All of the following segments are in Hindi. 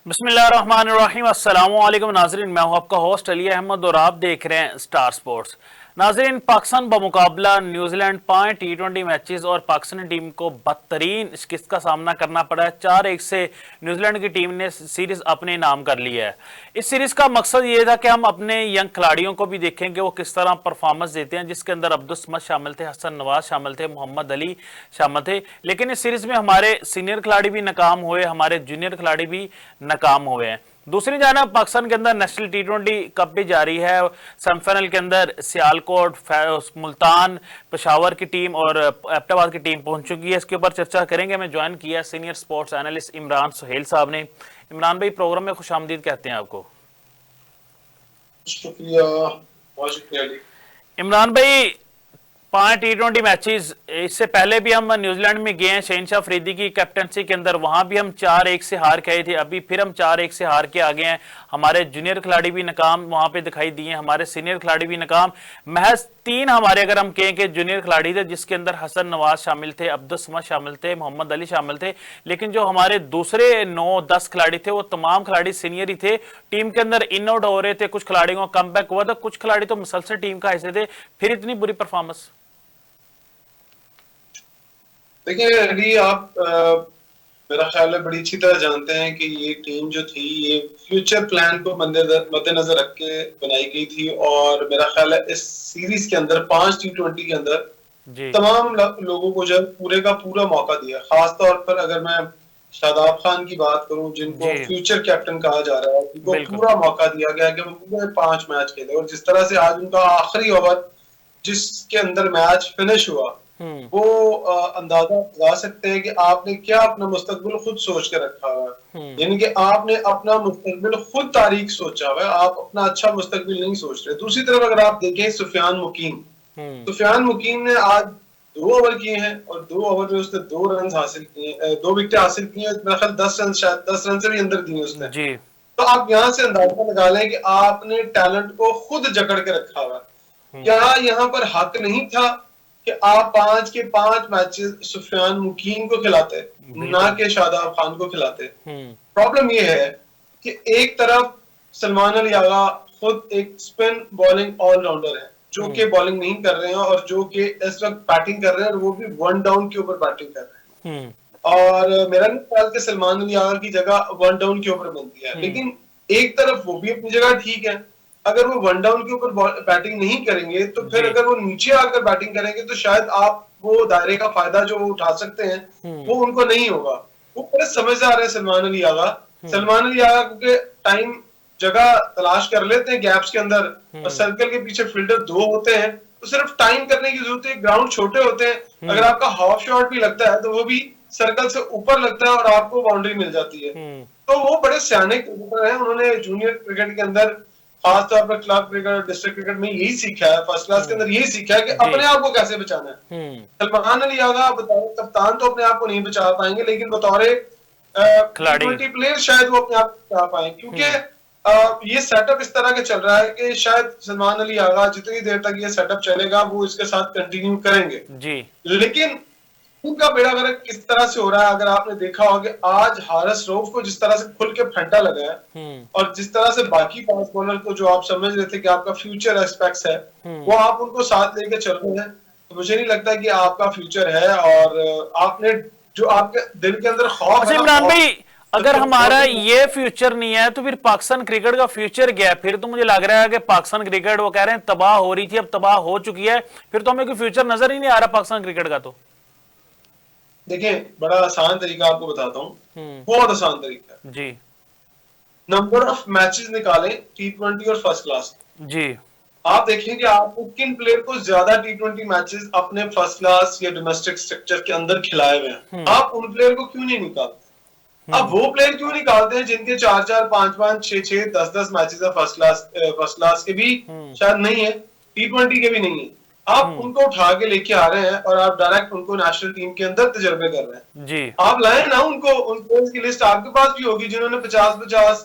बिस्मिल्लाहिर्रहमानिर्रहीम अस्सलामु अलैकुम नाज़रीन, मैं हूं आपका होस्ट अली अहमद और आप देख रहे हैं स्टार स्पोर्ट्स। नाज़रीन, पाकिस्तान बमुकाबला न्यूजीलैंड 5 T20 मैचेस और पाकिस्तानी टीम को बदतरीन शिकस्त का सामना करना पड़ा है। 4-1 से न्यूजीलैंड की टीम ने सीरीज अपने नाम कर ली है। इस सीरीज का मकसद ये था कि हम अपने यंग खिलाड़ियों को भी देखें कि वो किस तरह परफॉर्मेंस देते हैं, जिसके अंदर अब्दुल समद शामिल थे, हसन नवाज शामिल थे, मोहम्मद अली शामिल थे। लेकिन इस सीरीज में हमारे सीनियर खिलाड़ी भी नाकाम हुए, हमारे जूनियर खिलाड़ी भी नाकाम हुए हैं। दूसरी जानब पाकिस्तान के अंदर नेशनल T20 कप भी जारी है। सेमीफाइनल के अंदर सियालकोट, मुल्तान, पेशावर की टीम और एबटाबाद की टीम पहुंच चुकी है। इसके ऊपर चर्चा करेंगे। हमें ज्वाइन किया senior sports analyst Imran Suhail sahab ने। इमरान भाई, प्रोग्राम में खुशामदीद कहते हैं आपको। शुक्रिया, बहुत शुक्रिया। इमरान भाई, 5 T20 मैचेस, इससे पहले भी हम न्यूजीलैंड में गए हैं शहनशाह अफरीदी की कैप्टनसी के अंदर, वहां भी हम 4-1 से हार के आए थे। अभी फिर हम 4-1 से हार के आ गए हैं। हमारे जूनियर खिलाड़ी भी नाकाम वहां पे दिखाई दिए, हमारे सीनियर खिलाड़ी भी नाकाम। महज 3 हमारे, अगर हम कहें कि जूनियर खिलाड़ी थे, जिसके अंदर हसन नवाज शामिल थे, अब्दुल समद शामिल थे, मोहम्मद अली शामिल थे। लेकिन जो हमारे दूसरे 9-10 खिलाड़ी थे, वो तमाम खिलाड़ी सीनियर ही थे। टीम के अंदर इन आउट हो रहे थे, कुछ खिलाड़ियों का कम बैक हुआ था, कुछ खिलाड़ी तो मुसलसल टीम का हिस्से थे। फिर इतनी बुरी परफॉर्मेंस। देखिए अली, आप मेरा ख्याल है बड़ी अच्छी तरह जानते हैं कि ये टीम जो थी ये फ्यूचर प्लान को मद्देनजर रख के बनाई गई थी। और मेरा ख्याल है इस सीरीज के अंदर 5 T20 के अंदर तमाम लोगों को जो पूरे का पूरा मौका दिया। खास तौर पर अगर मैं शादाब खान की बात करूं, जिनको फ्यूचर कैप्टन कहा जा रहा है, उनको पूरा मौका दिया गया कि वो पूरे 5 मैच खेले। और जिस तरह से आज उनका आखिरी ओवर जिसके अंदर मैच फिनिश हुआ, वो अंदाजा लगा सकते हैं कि आपने क्या अपना मुस्तकबिल खुद सोच के रखा हुआ है। यानी कि आपने अपना मुस्तकबिल खुद तारीख सोचा हुआ है, आप अपना अच्छा मुस्तकबिल नहीं सोच रहे। दूसरी तरफ अगर आप देखें सुफियान मुकीम ने आज 2 ओवर किए हैं और 2 ओवर में उसने 2 रन हासिल किए, 2 विकेट हासिल किए। मेरा ख्याल 10 रन, शायद 10 रन से भी अंदर दिए उसने जी। तो आप यहाँ से अंदाजा लगा लें कि आपने टैलेंट को खुद जकड़ के रखा हुआ है। क्या यहाँ पर हक नहीं था कि आप 5 के 5 मैचेस सुफियान मुकीम को खिलाते, ना कि शादाब खान को खिलाते? प्रॉब्लम ये है कि एक तरफ सलमान अली आगा खुद एक स्पिन बॉलिंग ऑलराउंडर है, जो कि बॉलिंग नहीं कर रहे हैं और जो कि इस वक्त बैटिंग कर रहे हैं, और वो भी 1 डाउन के ऊपर बैटिंग कर रहे हैं। और मेरा नहीं ख्याल कि सलमान अली आगा की जगह 1 डाउन के ऊपर बनती है। लेकिन एक तरफ वो भी अपनी जगह ठीक है। अगर वो 1 डाउन के ऊपर बैटिंग नहीं करेंगे, तो फिर अगर वो नीचे आकर बैटिंग करेंगे, तो शायद आप वो दायरे का फायदा जो वो उठा सकते हैं वो उनको नहीं होगा। वो बड़े समझदार है सलमान अली आगा। क्योंकि टाइम जगह तलाश कर लेते हैं गैप्स के अंदर, और सर्कल के पीछे फील्डर 2 होते हैं, तो सिर्फ टाइम करने की जरूरत है। ग्राउंड छोटे होते हैं, अगर आपका हाफ शॉट भी लगता है तो वो भी सर्कल से ऊपर लगता है और आपको बाउंड्री मिल जाती है। तो वो बड़े सियाने क्रिकेटर हैं। उन्होंने जूनियर क्रिकेट के अंदर, खासतौर पर क्लब क्रिकेट, डिस्ट्रिक्ट क्रिकेट में यही सीखा है, फर्स्ट क्लास के अंदर यही सीखा है कि अपने आप को कैसे बचाना है। सलमान अली आगा बताओ, कप्तान तो अपने आप को नहीं बचा पाएंगे, लेकिन बतौर T20 प्लेयर शायद वो अपने आप को बचा पाए। क्योंकि ये सेटअप इस तरह का चल रहा है कि शायद सलमान अली आगा जितनी देर तक ये सेटअप चलेगा वो इसके साथ कंटिन्यू करेंगे जी। लेकिन उनका बेड़ा गर्क किस तरह से हो रहा है, अगर आपने देखा होगा कि आज हारिस रऊफ को जिस तरह से खुल के फंटा लगा है, और जिस तरह से बाकी फास्ट बॉलर को जो आप समझ रहे थे कि आपका फ्यूचर एस्पेक्ट्स है, वो आप उनको साथ लेके चल रहे हैं, तो मुझे नहीं लगता कि आपका फ्यूचर है। और आपने जो आपके दिल के अंदर खौफ है। इमरान भाई, अगर हमारा ये फ्यूचर नहीं है तो फिर पाकिस्तान क्रिकेट का फ्यूचर क्या है? फिर तो मुझे लग रहा है कि पाकिस्तान क्रिकेट, वो कह रहे हैं तबाह हो रही थी, अब तबाह हो चुकी है। फिर तो हमें कोई फ्यूचर नजर ही नहीं आ रहा पाकिस्तान क्रिकेट का। तो देखिए, बड़ा आसान तरीका आपको बताता हूँ, बहुत आसान तरीका जी। नंबर ऑफ मैचेस निकालें T20 और फर्स्ट क्लास जी। आप देखें कि आपको किन प्लेयर को ज्यादा T20 मैचेस अपने फर्स्ट क्लास या डोमेस्टिक स्ट्रक्चर के अंदर खिलाए हुए हैं। आप उन प्लेयर को क्यों नहीं निकालते? अब वो प्लेयर क्यों निकालते हैं जिनके 4-4, 5-5, 6-6, 10-10 मैचेस है फर्स्ट क्लास के भी शायद नहीं है, T20 के भी नहीं है। आप उनको उठा के लेके आ रहे हैं और आप डायरेक्ट उनको नेशनल टीम के अंदर तजर्बे कर रहे हैं जी। आप लाए ना उनको, उन प्लेयर्स की लिस्ट आपके पास भी होगी जिन्होंने 50-50,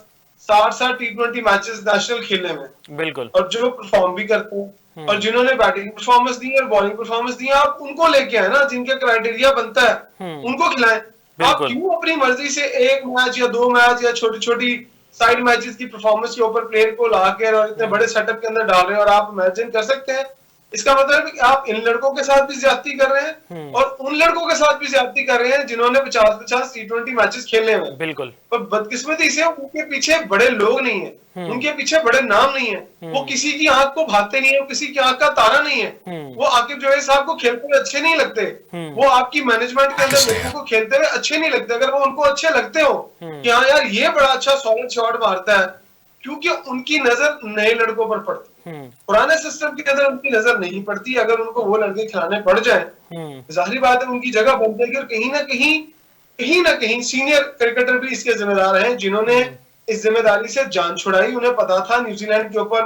60-60 T20 मैचेस नेशनल खेलने में, बिल्कुल, और जो परफॉर्म भी करते हैं, और जिन्होंने बैटिंग परफॉर्मेंस दी और बॉलिंग परफॉर्मेंस दी, आप उनको लेके आए ना, जिनका क्राइटेरिया बनता है उनको खिलाएं। आप क्यों अपनी मर्जी से एक मैच या दो मैच या छोटी छोटी साइड मैचेस की परफॉर्मेंस के ऊपर प्लेयर को लाकर और इतने बड़े सेटअप के अंदर डाल रहे हैं? और आप इमेजिन कर सकते हैं, इसका मतलब है कि आप इन लड़कों के साथ भी ज्यादती कर रहे हैं और उन लड़कों के साथ भी ज्यादती कर रहे हैं जिन्होंने 50-50 T20 मैचेस खेलने हैं। बिल्कुल। पर बदकिस्मती से उनके पीछे बड़े लोग नहीं है, उनके पीछे बड़े नाम नहीं है, वो किसी की आंख को भागते नहीं है, वो किसी की आंख का तारा नहीं है, वो आकिब जवेद साहब को खेलते हुए अच्छे नहीं लगते, वो आपकी मैनेजमेंट के अंदर लोगों को खेलते हुए अच्छे नहीं लगते। अगर वो उनको अच्छे लगते हो कि हाँ यार ये बड़ा अच्छा सॉलिड शॉट मारता है, क्योंकि उनकी नजर नए लड़कों पर पड़ती, पुराने सिस्टम के अंदर उनकी नजर नहीं पड़ती। अगर उनको वो लड़के खिलाने पड़ जाए, जाहिर बात है उनकी जगह बन जाएगी। और कहीं ना कहीं सीनियर क्रिकेटर भी इसके जिम्मेदार हैं जिन्होंने इस जिम्मेदारी से जान छुड़ाई। उन्हें पता था न्यूजीलैंड के ऊपर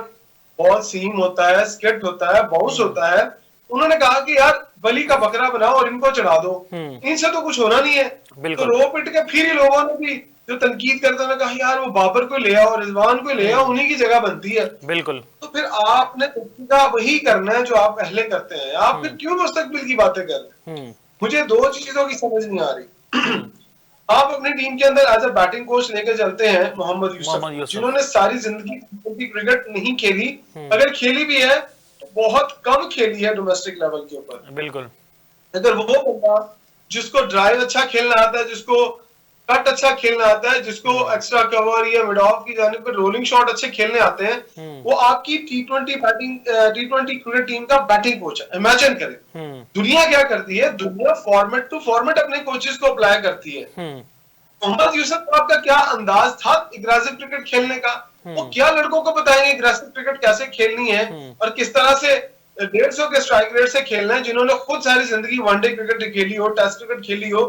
बहुत सीम होता है, स्किट होता है, बाउंस होता है। उन्होंने कहा कि यार बलि का बकरा बनाओ और इनको चढ़ा दो, इनसे तो कुछ होना नहीं है। तो रो पिट के फिर ही लोगों ने भी जो तनकीद करते हुए कहा यार वो बाबर को ले आओ, रिजवान को ले आओ, उन्हीं की जगह बनती है। बिल्कुल। तो फिर आपने का वही करना है जो आप पहले करते हैं। आप फिर क्यों मुस्तकबिल की बातें कर रहे हैं? मुझे दो चीजों की समझ नहीं आ रही। आप अपनी टीम के अंदर एज अ बैटिंग कोच लेकर चलते हैं मोहम्मद यूसुफ, जिन्होंने सारी जिंदगी क्रिकेट नहीं खेली, अगर खेली भी है तो बहुत कम खेली है डोमेस्टिक लेवल के ऊपर। बिल्कुल। अगर वो बंदा जिसको ड्राइव अच्छा खेलना आता है, जिसको कट अच्छा खेलना आता है, जिसको एक्स्ट्रा कवर या मिड ऑफ की जाने पर रोलिंग शॉट अच्छे खेलने आते हैं, वो आपकी T20 क्रिकेट टीम का बैटिंग कोच है। इमेजिन करें दुनिया क्या करती है, दुनिया फॉर्मेट टू फॉर्मेट अपने कोचेस को अप्लाई करती है। मोहम्मद यूसुफ का क्या अंदाज था एग्रेसिव क्रिकेट खेलने का, वो क्या लड़कों को बताएंगे एग्रेसिव क्रिकेट कैसे खेलनी है और किस तरह से 150 के स्ट्राइक रेट से खेलना है, जिन्होंने खुद सारी जिंदगी वनडे क्रिकेट खेली हो, टेस्ट क्रिकेट खेली हो।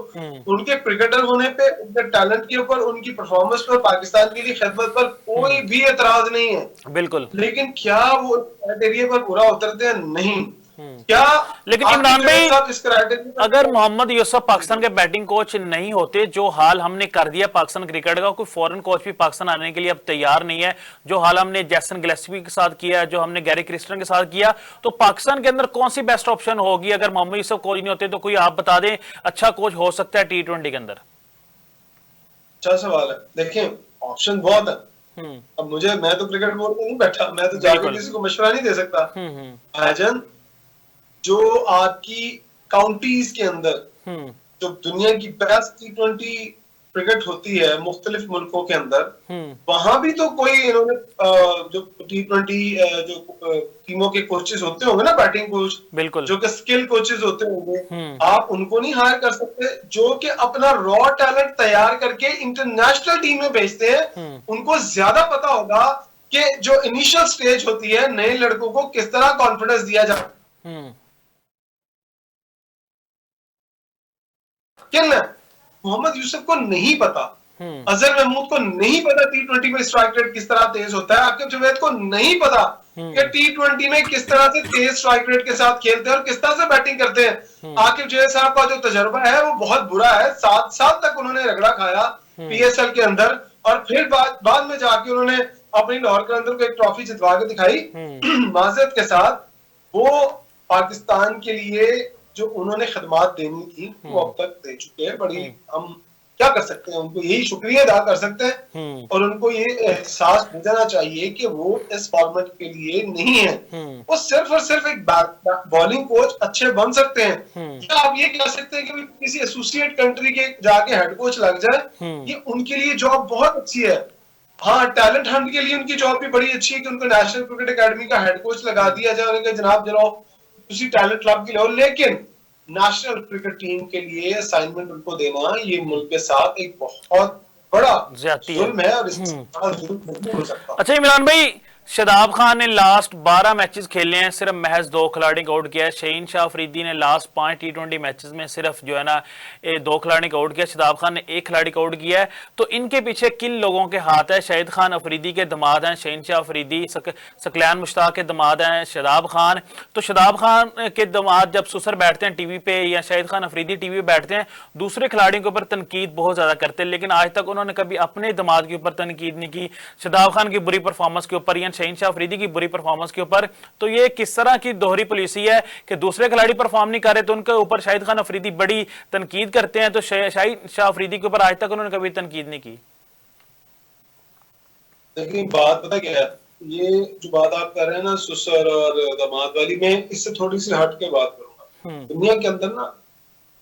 उनके क्रिकेटर होने पे, उनके टैलेंट के ऊपर, उनकी परफॉर्मेंस पर, पाकिस्तान के लिए खिदमत पर कोई भी एतराज नहीं है। बिल्कुल। लेकिन क्या वो क्राइटेरिया पर पूरा उतरते हैं? नहीं। क्या लेकिन इमरान भाई, अगर मोहम्मद यूसुफ पाकिस्तान के बैटिंग कोच नहीं होते, जो हाल हमने कर दिया पाकिस्तान क्रिकेट का, कोई फॉरेन कोच भी पाकिस्तान आने के लिए अब तैयार नहीं है, जो हाल हमने जैसन गिलेस्पी के साथ किया, जो हमने गैरी क्रिस्टन के साथ किया, तो पाकिस्तान के अंदर कौन सी बेस्ट ऑप्शन होगी? अगर मोहम्मद यूसुफ कोच नहीं होते तो कोई आप बता दें अच्छा कोच हो सकता है T20 के अंदर? अच्छा सवाल है। देखिए ऑप्शन बहुत है। अब मैं तो क्रिकेट बोर्ड में नहीं बैठा, मैं तो जाकर किसी को मशवरा नहीं दे सकता। भाईजान, जो आपकी काउंटीज के अंदर जो दुनिया की बेस्ट T20 क्रिकेट होती है मुख्तलिफ मुल्कों के अंदर, वहां भी तो कोई इन्होंने जो T20 जो टीमों के कोचेस होते होंगे ना, बैटिंग कोच, बिल्कुल, जो कि स्किल कोचेस होते होंगे, आप उनको नहीं हायर कर सकते जो कि अपना रॉ टैलेंट तैयार करके इंटरनेशनल टीम में भेजते हैं? उनको ज्यादा पता होगा कि जो इनिशियल स्टेज होती है नए लड़कों को किस तरह कॉन्फिडेंस दिया जाए। मोहम्मद यूसुफ को नहीं पता, अजहर महमूद को नहीं पता T20 में स्ट्राइक रेट किस तरह तेज होता है, आकिब जवेद को नहीं पता कि T20 में किस तरह से तेज स्ट्राइक रेट के साथ खेलते हैं और किस तरह से बैटिंग करते हैं। आकिब जवेद साहब का जो तजर्बा है वो बहुत बुरा है। 7 साल तक उन्होंने रगड़ा खाया PSL के अंदर, और फिर बाद में जाके उन्होंने अपनी लाहौर के अंदर को एक ट्रॉफी जितवा के दिखाई माजरत के साथ। वो पाकिस्तान के लिए जो उन्होंने खदमात देनी थी वो अब तक दे चुके हैं। बड़ी हम क्या कर सकते हैं, उनको यही शुक्रिया अदा कर सकते हैं और उनको ये एहसास हो जाना चाहिए कि वो इस फॉर्मेट के लिए नहीं है। वो सिर्फ और सिर्फ एक बॉलिंग कोच अच्छे बन सकते हैं। क्या आप ये कह सकते हैं कि किसी एसोसिएट कंट्री के जाके हेड कोच लग जाए, ये उनके लिए जॉब बहुत अच्छी है। हाँ, टैलेंट हंट के लिए उनकी जॉब भी बड़ी अच्छी है कि उनको नेशनल क्रिकेट अकेडमी का हेड कोच लगा दिया जाए, उनके जनाब जनाओ किसी टैलेंट क्लब के लिए। लेकिन नेशनल क्रिकेट टीम के लिए असाइनमेंट उनको देना ये मुल्क के साथ एक बहुत बड़ा जुल्म है और इससे बड़ा जुल्म नहीं हो सकता। अच्छा इमरान भाई, शादाब खान ने लास्ट 12 मैचेस खेले हैं, सिर्फ महज 2 खिलाड़ी को आउट किया है। शहीन शाह अफरीदी ने लास्ट 5 T20 मैचेस में सिर्फ जो है ना 2 खिलाड़ी को आउट किया। शादाब खान ने 1 खिलाड़ी को आउट किया है। तो इनके पीछे किन लोगों के हाथ है? शाहिद खान अफरीदी के दामाद हैं शहीन शाह अफरीदी, सकलैन मुश्ताक के दामाद हैं शादाब खान। तो शादाब खान के दामाद जब सुसर बैठते हैं टीवी पे या शाहिद खान अफरीदी टीवी पे बैठते हैं, दूसरे खिलाड़ियों के ऊपर तनकीद बहुत ज्यादा करते हैं, लेकिन आज तक उन्होंने कभी अपने दामाद के ऊपर तनकीद नहीं की। शादाब खान की बुरी परफॉर्मेंस के ऊपर या शहीन शाह अफरीदी की बुरी परफॉर्मेंस के ऊपर, तो ये किस तरह की दोहरी पॉलिसी है कि दूसरे खिलाड़ी परफॉर्म नहीं कर रहे तो उनके ऊपर शाहिद खान अफरीदी बड़ी तनकीद करते हैं, तो शाहिद शाह अफरीदी के ऊपर आज तक उन्होंने कभी तनकीद नहीं की। देखिए बात पता क्या है, ये जो बात आप कर रहे हैं ना सुसर और दामाद वाली, मैं इससे थोड़ी सी हट के बात करूंगा। दुनिया के अंदर ना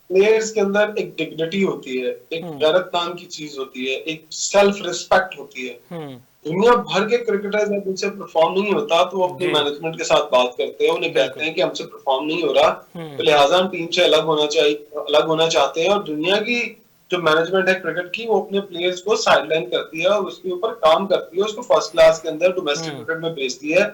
प्लेयर्स के अंदर एक डिग्निटी होती है, एक गैरत नाम की चीज होती है, एक सेल्फ रिस्पेक्ट होती है। दुनिया भर के क्रिकेटर्स जब उनसे परफॉर्म नहीं होता तो वो अपनी मैनेजमेंट के साथ बात करते हैं, उन्हें कहते हैं कि हमसे परफॉर्म नहीं हो रहा, तो लिहाजा हम टीम से अलग होना चाहते हैं। और दुनिया की जो मैनेजमेंट है क्रिकेट की, वो अपने प्लेयर्स को साइडलाइन करती है और उसके ऊपर काम करती है, उसको फर्स्ट क्लास के अंदर डोमेस्टिक क्रिकेट में भेजती है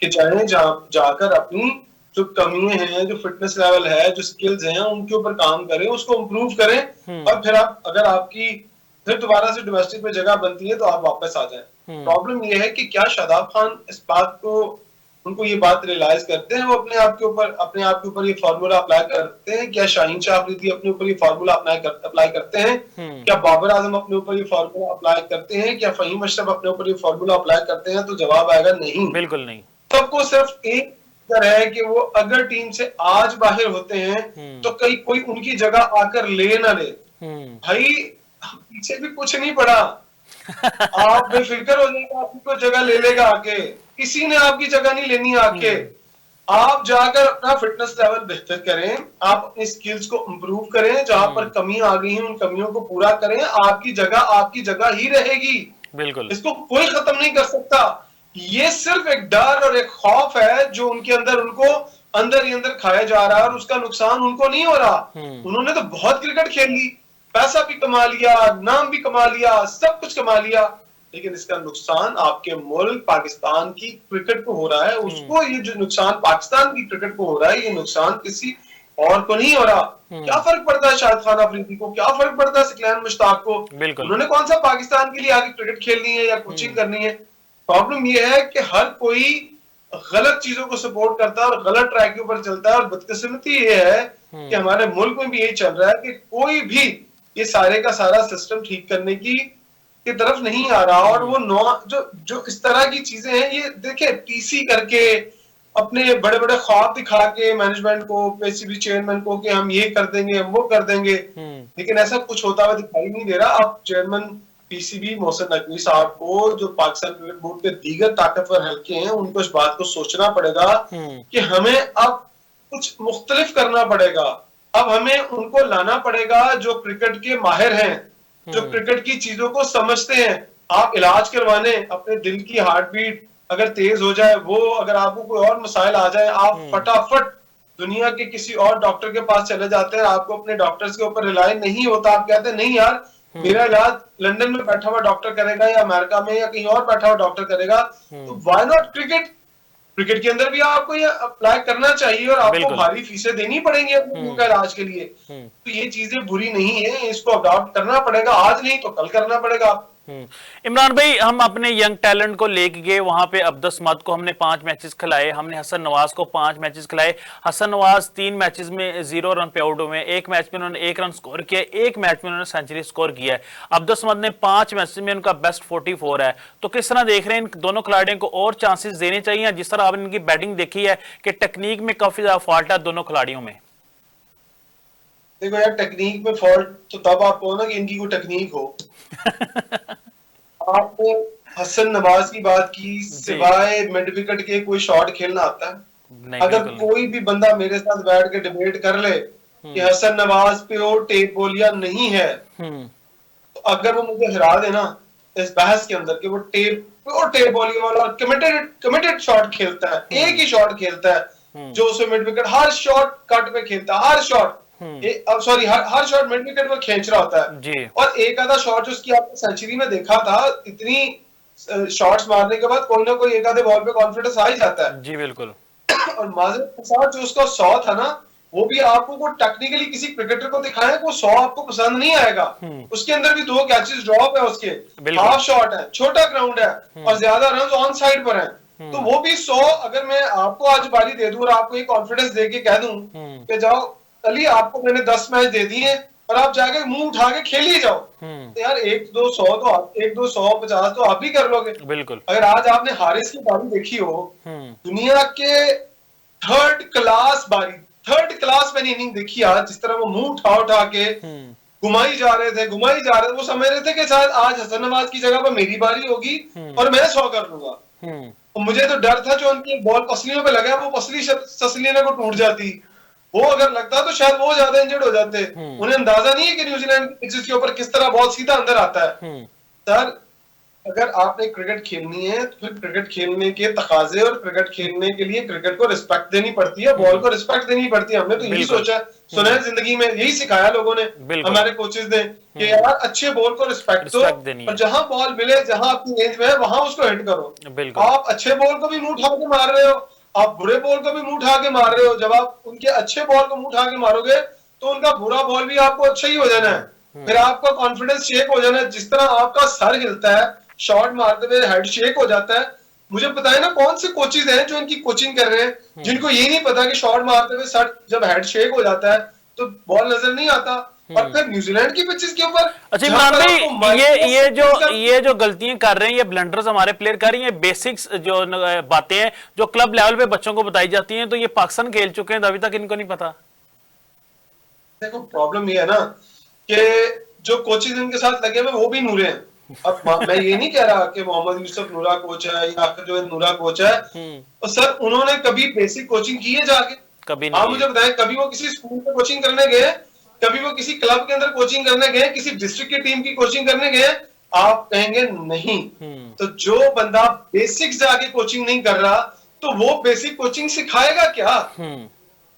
कि चाहे जाकर अपनी जो कमियां हैं, जो फिटनेस लेवल है, जो स्किल्स हैं, उनके ऊपर काम करें, उसको इम्प्रूव करें, और फिर आप अगर आपकी फिर दोबारा से डोमेस्टिक में जगह बनती है तो आप वापस आ जाएं। प्रॉब्लम ये है कि क्या शादाब खान इस बात को, उनको ये बात रियलाइज करते हैं, वो अपने आप के ऊपर ये फार्मूला अप्लाई करते हैं? क्या शाहीन शाह अफरीदी अपने ऊपर ये फार्मूला अप्लाई करते हैं? क्या बाबर आजम अपने ऊपर ये फार्मूला अप्लाई करते हैं? क्या फहीम अशरफ अपने ऊपर ये फार्मूला अप्लाई करते हैं? तो जवाब आएगा नहीं, बिल्कुल नहीं। सबको सिर्फ एक है कि वो अगर टीम से आज बाहर होते हैं तो कहीं कोई उनकी जगह आकर ले ना ले। भाई पीछे भी कुछ नहीं पड़ा, आप बेफिक्र हो जाएगा, आपको जगह ले लेगा आके, किसी ने आपकी जगह नहीं लेनी आके। आप जाकर अपना फिटनेस लेवल बेहतर करें, आप अपनी स्किल्स को इंप्रूव करें, जहां पर कमियां आ गई हैं उन कमियों को पूरा करें, आपकी जगह ही रहेगी। बिल्कुल, इसको कोई खत्म नहीं कर सकता। ये सिर्फ एक डर और एक खौफ है जो उनके अंदर, उनको अंदर ही अंदर खाया जा रहा है, और उसका नुकसान उनको नहीं हो रहा। उन्होंने तो बहुत क्रिकेट खेल ली, पैसा भी कमा लिया, नाम भी कमा लिया, सब कुछ कमा लिया, लेकिन इसका नुकसान आपके मुल्क पाकिस्तान की क्रिकेट को हो रहा है। उसको, ये जो नुकसान पाकिस्तान की क्रिकेट को हो रहा है, ये नुकसान किसी और को नहीं हो रहा। क्या फर्क पड़ता है शाहिद खान अफरीदी को, क्या फर्क पड़ता है सिकलैन मुश्ताक को? उन्होंने कौन सा पाकिस्तान के लिए आगे क्रिकेट खेलनी है या कोचिंग करनी है? प्रॉब्लम यह है कि हर कोई गलत चीजों को सपोर्ट करता है और गलत ट्रैक के ऊपर चलता है, और बदकिस्मती ये है कि हमारे मुल्क में भी यही चल रहा है कि कोई भी ये सारे का सारा सिस्टम ठीक करने की तरफ नहीं आ रहा। और वो जो इस तरह की चीजें हैं, ये देखिए टीसी करके, अपने बड़े बड़े ख्वाब दिखा के मैनेजमेंट को, पीसीबी चेयरमैन को, कि हम ये कर देंगे, हम वो कर देंगे, लेकिन ऐसा कुछ होता हुआ दिखाई नहीं दे रहा। अब चेयरमैन पीसीबी मोहसिन नकवी साहब को, जो पाकिस्तान क्रिकेट बोर्ड के दीगर ताकतवर हल्के हैं, उनको इस बात को सोचना पड़ेगा कि हमें अब कुछ मुख्तलिफ करना पड़ेगा। अब हमें उनको लाना पड़ेगा जो क्रिकेट के माहिर हैं, जो क्रिकेट की चीजों को समझते हैं। आप इलाज करवाने, अपने दिल की हार्ट बीट अगर तेज हो जाए, वो अगर आपको कोई और मसाइल आ जाए, आप फटाफट दुनिया के किसी और डॉक्टर के पास चले जाते हैं। आपको अपने डॉक्टर्स के ऊपर रिलाई नहीं होता, आप कहते हैं नहीं यार, मेरा इलाज लंदन में बैठा हुआ डॉक्टर करेगा, या अमेरिका में, या कहीं और बैठा हुआ डॉक्टर करेगा, तो व्हाई नॉट क्रिकेट के अंदर भी आपको ये अप्लाई करना चाहिए, और आपको भारी फीसें देनी पड़ेंगी अपने इलाज के लिए। तो ये चीजें बुरी नहीं है, इसको अडॉप्ट करना पड़ेगा, आज नहीं तो कल करना पड़ेगा। इमरान भाई, हम अपने यंग टैलेंट को लेके गए वहां पे, अब्दुस समद को हमने 5 मैचेस खिलाए, हमने हसन नवाज को 5 मैचेस खिलाए। हसन नवाज 3 मैचेस में 0 रन पे आउट हुए, 1 मैच में उन्होंने 1 रन स्कोर किया, 1 मैच में उन्होंने सेंचुरी स्कोर किया है। अब्दुस समद ने 5 मैचेस में उनका बेस्ट 44 है। तो किस तरह देख रहे हैं इन दोनों खिलाड़ियों को, और चांसेस देने चाहिए? जिस तरह आपने इनकी बैटिंग देखी है कि टेक्निक में काफी ज्यादा फॉल्ट है दोनों खिलाड़ियों में। देखो यार, टेक्निक में फॉल्ट तो तब आप हो ना कि इनकी कोई टेक्निक हो। आपने हसन नवाज की बात की, सिवाय मिड विकेट के कोई शॉट खेलना आता है? अगर कोई भी बंदा मेरे साथ बैठ के डिबेट कर ले कि हसन नवाज पे वो टेप बोलियां नहीं है, तो अगर वो मुझे हरा देना इस बहस के अंदर कि वो टेप बोलियां वाला कमिटेड शॉट खेलता है, एक ही शॉट खेलता है जो उसे मिड विकेट, हर शॉट कट पे खेलता है, हर शॉट हर शॉट मिड विकेट पर खींच रहा होता है जी। और एक आधा शॉट जो उसकी आपने सेंचुरी में देखा था, इतनी शॉट्स मारने के बाद कोई ना कोई एक आधे बॉल पे कॉन्फिडेंस आ ही जाता है जी। बिल्कुल। और माजिद के साथ जो उसका 100 था ना, वो भी आपको को टेक्निकली किसी क्रिकेटर को दिखाए, वो 100 आपको पसंद नहीं आएगा। उसके अंदर भी 2 कैचेस ड्रॉप है, उसके हाफ शॉट है, छोटा ग्राउंड है, और ज्यादा रन ऑन साइड पर है। तो वो भी 100 अगर मैं आपको आज बारी दे दूं और आपको ये कॉन्फिडेंस दे के कह दूं कि जाओ अली, आपको मैंने 10 मैच दे दिए और आप जाके मुंह उठा के खेल ही जाओ, तो यार 1-2-100 50 तो आप भी कर लोगे। बिल्कुल। अगर आज आपने हारिस की पारी देखी हो, दुनिया के थर्ड क्लास मैंने इनिंग देखी आज, जिस तरह वो मुंह उठा उठा के घुमाई जा रहे थे, वो समझ रहे थे कि शायद आज हसन नवाज की जगह पर मेरी बारी होगी और मैं 100 कर लूंगा। और मुझे तो डर था जो उनकी बॉल पसलियों पे लगा, वो पसली ससलियों को टूट जाती, वो अगर लगता तो शायद वो ज्यादा इंजर्ड हो जाते। उन्हें अंदाजा नहीं है कि न्यूजीलैंड की पिचेस के ऊपर किस तरह बॉल सीधा अंदर आता है। सर, अगर आपने क्रिकेट खेलनी है तो फिर क्रिकेट खेलने के तकाजे और क्रिकेट खेलने के लिए क्रिकेट को रिस्पेक्ट देनी पड़ती है, बॉल को रिस्पेक्ट देनी पड़ती है। हमने तो यही सोचा, सुना है जिंदगी में, यही सिखाया लोगों ने, हमारे कोचेस ने, कि यार अच्छे बॉल को रिस्पेक्ट दो और जहां बॉल मिले, जहां आपकी रेंज में है, वहां उसको हिट करो। आप अच्छे बॉल को भी मुंह उठा के मार रहे हो, आप बुरे बॉल को भी मुंह उठा के मार रहे हो। जब आप उनके अच्छे बॉल को मुंह उठा के मारोगे तो उनका बुरा बॉल भी आपको अच्छा ही हो जाना है, फिर आपका कॉन्फिडेंस शेक हो जाना है। जिस तरह आपका सर हिलता है शॉट मारते हुए, हेड शेक हो जाता है। मुझे बताए ना कौन से कोचेज हैं जो इनकी कोचिंग कर रहे हैं, जिनको ये नहीं पता कि शॉट मारते हुए सर जब हेड शेक हो जाता है तो बॉल नजर नहीं आता। और फिर न्यूजीलैंड की पिचेस के ऊपर, अच्छा इमरान भाई, ये जो गलतियां कर रहे हैं, ये ब्लंडर्स हमारे प्लेयर कर रहे हैं, बेसिक्स जो बातें हैं जो क्लब लेवल पे बच्चों को बताई जाती हैं, तो ये पाकिस्तान खेल चुके हैं, अभी तक इनको नहीं पता। देखो प्रॉब्लम ये है ना कि जो कोचेज इनके साथ लगे हुए वो भी नूरे हैं। अब मैं ये नहीं कह रहा कि मोहम्मद यूसुफ नूरा कोच है या फिर जो नूरा कोच है, तो सर उन्होंने कभी बेसिक कोचिंग की है जाके? कभी नहीं। आप मुझे बताएं, कभी वो किसी स्कूल में कोचिंग करने गए, कभी वो किसी क्लब के अंदर कोचिंग करने गए, किसी डिस्ट्रिक्ट की टीम की कोचिंग करने गए? आप कहेंगे नहीं। तो जो बंदा बेसिक्स जाके कोचिंग नहीं कर रहा तो वो बेसिक कोचिंग सिखाएगा क्या?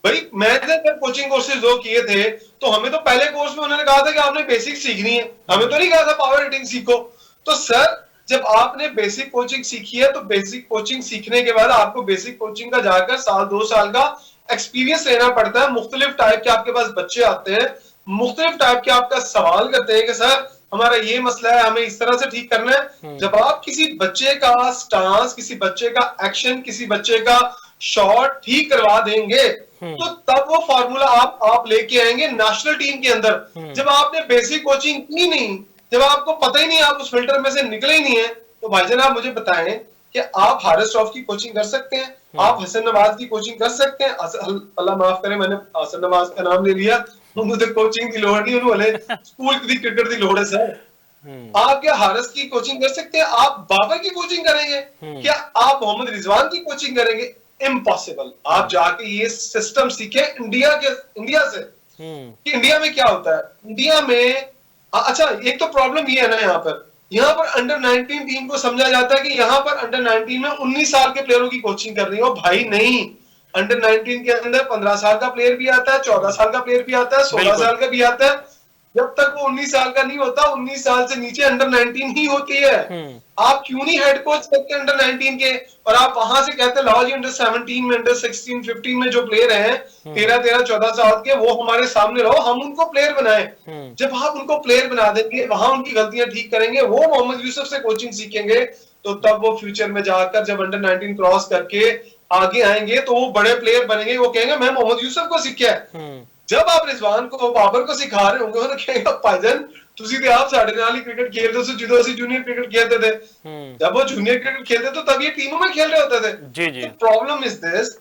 भाई मैंने जब कोचिंग कोर्सेज दो किए थे तो हमें तो पहले कोर्स में उन्होंने कहा था कि आपने बेसिक सीखनी है, हमें तो नहीं कहा था पावर हिटिंग सीखो। तो सर जब आपने बेसिक कोचिंग सीखी है तो बेसिक कोचिंग सीखने के बाद आपको बेसिक कोचिंग का जाकर 1-2 साल का एक्सपीरियंस लेना पड़ता है। मुख्तलिफ टाइप के आपके पास बच्चे आते हैं, मुख्तलिफ टाइप के आपका सवाल करते हैं कि सर हमारा ये मसला है, हमें इस तरह से ठीक करना है। जब आप किसी बच्चे का स्टांस, किसी बच्चे का एक्शन, किसी बच्चे का शॉट ठीक करवा देंगे तो तब वो फार्मूला आप लेके आएंगे नेशनल टीम के अंदर। जब आपने बेसिक कोचिंग की नहीं, जब आपको पता ही नहीं, आप उस फिल्टर में से निकले ही नहीं है, तो भाईजान आप मुझे बताएं कि आप हारिस रऊफ की कोचिंग कर सकते हैं, आप हसन नवाज की कोचिंग कर सकते हैं। अल्लाह माफ करे मैंने हसन नवाज का नाम ले लिया, उन्होंने कोचिंग की लोड़ नहीं, उन्होंने स्कूल की क्रिकेट की लोड़ है। सर आप क्या हारिस की कोचिंग कर सकते हैं? आप बाबर की कोचिंग करेंगे? क्या आप मोहम्मद रिजवान की कोचिंग करेंगे? इम्पॉसिबल। आप जाके ये सिस्टम सीखे इंडिया से कि इंडिया में क्या होता है। इंडिया में अच्छा एक तो प्रॉब्लम ये है ना, यहाँ पर अंडर 19 टीम को समझा जाता है कि यहाँ पर अंडर 19 में 19 साल के प्लेयरों की कोचिंग कर रही हो। भाई नहीं, अंडर 19 के अंदर 15 साल का प्लेयर भी आता है, 14 साल का प्लेयर भी आता है, 16 साल का भी आता है। जब तक वो 19 साल का नहीं होता, 19 साल से नीचे अंडर 19 ही होती है। आप क्यों नहीं हेड कोच करते अंडर 19 के, और आप वहां से कहते लाओ जी अंडर 17 में, अंडर 16, 15 में जो प्लेयर हैं 13-14 साल के, वो हमारे सामने रहो, हम उनको प्लेयर बनाए। जब आप उनको प्लेयर बना देंगे, वहां उनकी गलतियां ठीक करेंगे, वो मोहम्मद यूसुफ से कोचिंग सीखेंगे, तो तब वो फ्यूचर में जाकर जब अंडर 19 क्रॉस करके आगे आएंगे तो वो बड़े प्लेयर बनेंगे। वो कहेंगे मैं मोहम्मद यूसुफ को सीखा है। जब आप रिजवान को, बाबर को सिखा रहे होंगे, उन्होंने कहेगा भाईजान तुसी ते आप साढ़े नाल ही क्रिकेट खेलते थे ਜਦੋਂ ਅਸੀਂ जूनियर क्रिकेट खेलते थे। जब वो जूनियर क्रिकेट खेलते तो तब ये टीमों में खेल रहे होते थे। जी जी। प्रॉब्लम इज दिस,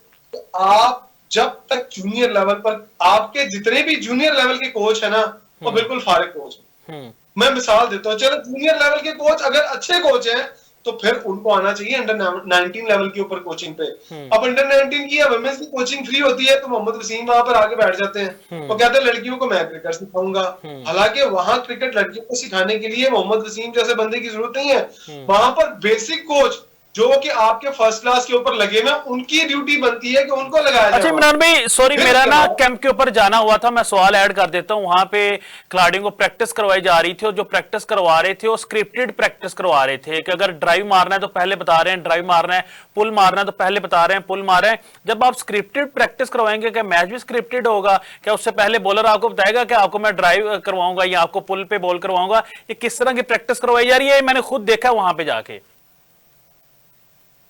आप जब तक जूनियर लेवल पर, आपके जितने भी जूनियर लेवल के कोच है ना, वो बिल्कुल फारिग कोच है। मैं मिसाल देता हूँ, चलो जूनियर लेवल के कोच अगर अच्छे कोच हैं तो फिर उनको आना चाहिए अंडर 19 लेवल के ऊपर कोचिंग पे। अब अंडर 19 की या वुमेन्स की कोचिंग फ्री होती है तो मोहम्मद वसीम वहां पर आगे बैठ जाते हैं, वो कहते हैं लड़कियों को मैं क्रिकेट सिखाऊंगा। हालांकि वहां क्रिकेट लड़कियों को सिखाने के लिए मोहम्मद वसीम जैसे बंदे की जरूरत नहीं है। वहां पर बेसिक कोच जो कि आपके फर्स्ट क्लास के ऊपर लगे हुए, उनकी ड्यूटी बनती है कि उनको लगाया जाए। अच्छा इमरान भाई सॉरी, मेरा ना कैंप के ऊपर जाना हुआ था, मैं सवाल ऐड कर देता हूं। वहां पे खिलाड़ियों को प्रैक्टिस करवाई जा रही थी और जो प्रैक्टिस करवा रहे थे वो स्क्रिप्टेड प्रैक्टिस करवा रहे थे कि अगर ड्राइव मारना है तो पहले बता रहे हैं ड्राइव मारना है, पुल मारना है तो पहले बता रहे हैं पुल मार रहे हैं। जब आप स्क्रिप्टेड प्रैक्टिस करवाएंगे क्या मैच भी स्क्रिप्टेड होगा? क्या उससे पहले बॉलर आपको बताएगा कि आपको मैं ड्राइव करवाऊंगा या आपको पुल पे बॉल करवाऊंगा? ये किस तरह की प्रैक्टिस करवाई जा रही है? मैंने खुद देखा वहां पे जाके।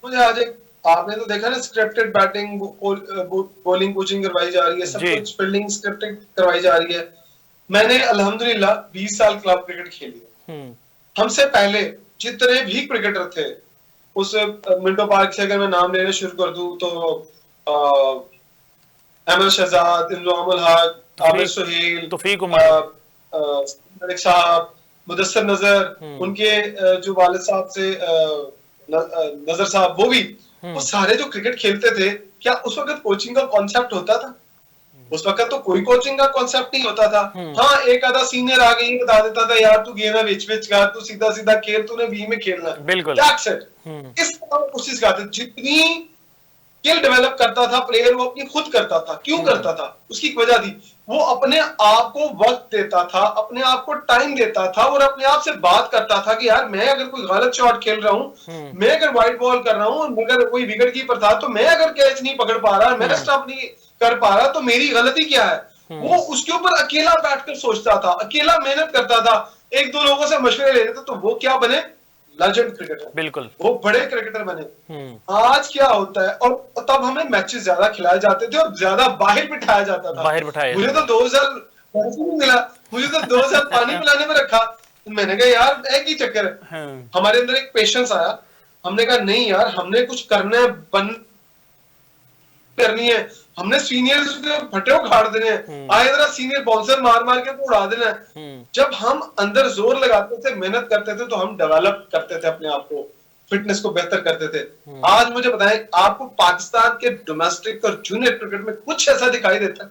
मुझे आज आपने तो देखा ना, स्क्रिप्टेड बैटिंग, बॉलिंग कोचिंग करवाई जा रही है, सब कुछ फील्डिंग स्क्रिप्टेड करवाई जा रही है। मैंने अल्हम्दुलिल्लाह 20 साल क्लब क्रिकेट खेली है। हमसे पहले जितने भी क्रिकेटर थे, उस मिंटो पार्क से अगर मैं नाम लेना शुरू कर दूं तो अहमद शहजाद, इंजमाम उल हक, आबिद सुहेल, तौफीक उमर, मलिक साहब, मुदस्सर नजर, उनके जो वालिद साहब से नजर साहब, वो सारे जो क्रिकेट खेलते थे, क्या उस वक्त कोचिंग का कॉन्सेप्ट होता था? उस वक्त तो कोई कोचिंग का कॉन्सेप्ट नहीं होता था। हाँ, एक आधा सीनियर आगे ही बता देता था, यार तू गेम विच विच कर, तू सीधा सीधा खेल, तूने बी में खेलना है, बिल्कुल। इस तरह कोशिश करते। जितनी स्किल डेवलप करता था प्लेयर, वो अपनी खुद करता था। क्यों करता था? उसकी एक वजह थी, वो अपने आप को वक्त देता था, अपने आप को टाइम देता था और अपने आप से बात करता था कि यार मैं अगर कोई गलत शॉट खेल रहा हूं, मैं अगर वाइड बॉल कर रहा हूं, अगर कोई विकेट कीपर था तो मैं अगर कैच नहीं पकड़ पा रहा, मैं स्टंप नहीं कर पा रहा, तो मेरी गलती क्या है? वो उसके ऊपर अकेला बैठकर सोचता था, अकेला मेहनत करता था, एक दो लोगों से मशवरे लेते थे, तो वो क्या बने? लेजेंड क्रिकेटर, बिल्कुल, वो बड़े क्रिकेटर बने। आज क्या होता है, और तब हमें मैचेस ज्यादा खिलाए जाते थे और ज्यादा बाहर बिठाया जाता था। मुझे तो 2000 नहीं मिला, मुझे तो 2000 पानी पिलाने में रखा। मैंने कहा यार एक ही चक्कर है। हमारे अंदर एक पेशेंस आया, हमने कहा नहीं यार, हमने कुछ करना है, करनी है, हमने सीनियर फटे उखाड़ देने हैं, आए जरा सीनियर बाउंसर मार मार के तो उड़ा देना है। जब हम अंदर जोर लगाते थे, मेहनत करते थे, तो हम डेवलप करते थे अपने आप को, फिटनेस को बेहतर करते थे। आज मुझे बताएं, आपको पाकिस्तान के डोमेस्टिक और जूनियर क्रिकेट में कुछ ऐसा दिखाई देता है?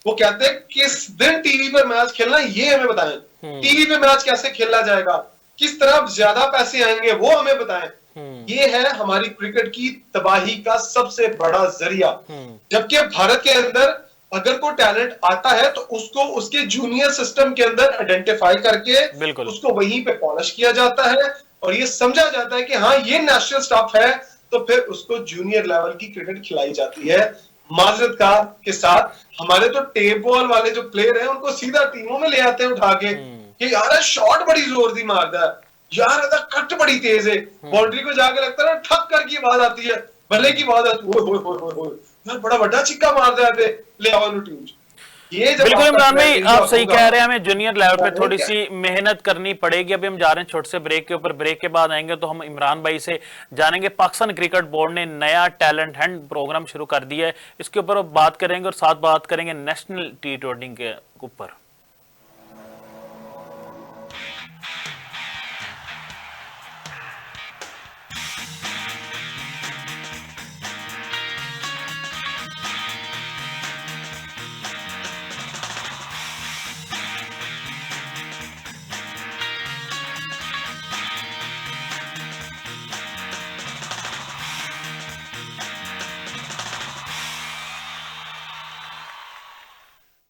वो कहते हैं किस दिन टीवी पर मैच खेलना, ये हमें बताएं। टीवी पे मैच कैसे खेला जाएगा, किस तरह ज्यादा पैसे आएंगे, वो हमें बताएं। ये है हमारी क्रिकेट की तबाही का सबसे बड़ा जरिया। जबकि भारत के अंदर अगर कोई टैलेंट आता है तो उसको उसके जूनियर सिस्टम के अंदर आइडेंटिफाई करके उसको वहीं पे पॉलिश किया जाता है और ये समझा जाता है कि हाँ ये नेशनल स्टाफ है, तो फिर उसको जूनियर लेवल की क्रिकेट खिलाई जाती है। माजरत का के साथ हमारे तो टेप बॉल वाले जो प्लेयर हैं उनको सीधा टीमों में ले आते हैं उठा के कि यार शॉट बड़ी जोर दी मारता है, यार ऐसा कट बड़ी तेज है, बाउंड्री को जाके लगता है ना ठक कर की आवाज आती है, भले की आवाज आती है, यार बड़ा बड़ा चिक्का मार जाते ले आओ टीम। ये बिल्कुल इमरान भाई, आप सही कह रहे हैं, हमें जूनियर लेवल पे थोड़ी सी मेहनत करनी पड़ेगी। अभी हम जा रहे हैं छोटे से ब्रेक के ऊपर, ब्रेक के बाद आएंगे तो हम इमरान भाई से जानेंगे पाकिस्तान क्रिकेट बोर्ड ने नया टैलेंट हंट प्रोग्राम शुरू कर दिया है, इसके ऊपर बात करेंगे और साथ बात करेंगे नेशनल T20 के ऊपर।